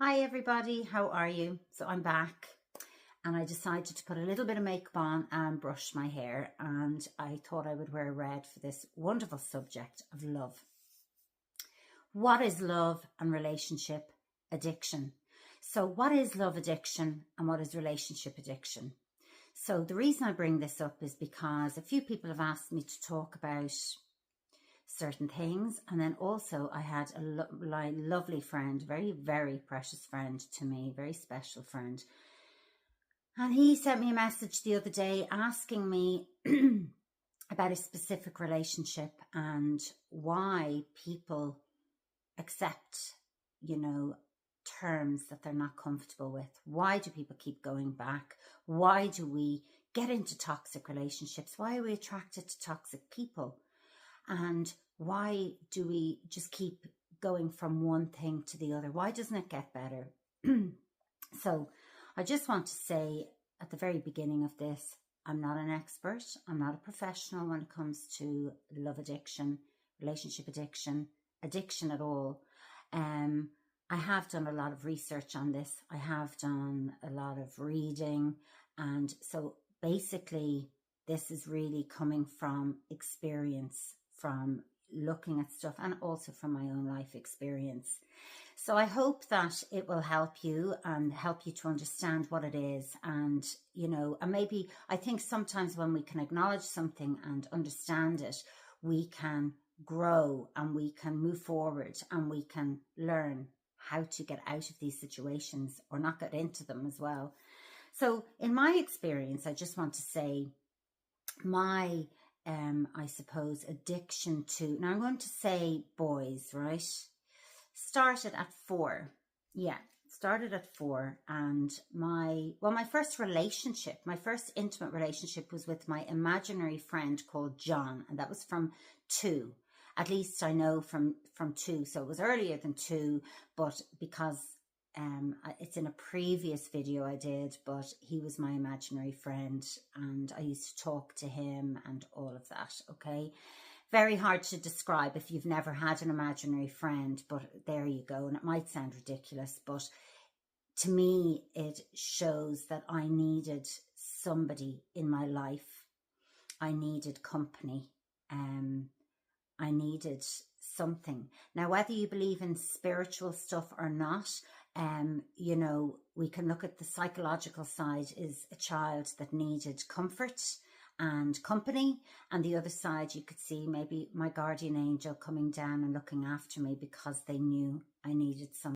Hi everybody, how are you? So I'm back and I decided to put a little bit of makeup on and brush my hair, and I thought I would wear red for this wonderful subject of love. What is love and relationship addiction? So what is love addiction and what is relationship addiction? So the reason I bring this up is because a few people have asked me to talk about certain things, and then also I had a lovely friend, very, very precious friend to me, very special friend, and he sent me a message the other day asking me about a specific relationship and why people accept, terms that they're not comfortable with. Why do people keep going back? Why do we get into toxic relationships? Why are we attracted to toxic people? And why do we just keep going from one thing to the other? Why doesn't it get better? So I just want to say at the very beginning of this, I'm not an expert. I'm not a professional when it comes to love addiction, relationship addiction, addiction at all. I have done a lot of research on this. I have done a lot of reading. And so basically, this is really coming from experience, from looking at stuff, and also from my own life experience. So I hope that it will help you and help you to understand what it is. And, and maybe I think sometimes when we can acknowledge something and understand it, we can grow and we can move forward and we can learn how to get out of these situations or not get into them as well. So in my experience, I just want to say my I suppose addiction to, now I'm going to say boys, right? Started at 4. Yeah, started at 4. And my first relationship, my first intimate relationship was with my imaginary friend called John. And that was from 2. At least I know from 2. So it was earlier than 2, but because it's in a previous video I did, but he was my imaginary friend and I used to talk to him and all of that, okay? Very hard to describe if you've never had an imaginary friend, but there you go. And it might sound ridiculous, but to me, it shows that I needed somebody in my life. I needed company. I needed something. Now, whether you believe in spiritual stuff or not, we can look at the psychological side is a child that needed comfort and company, and the other side you could see maybe my guardian angel coming down and looking after me because they knew I needed some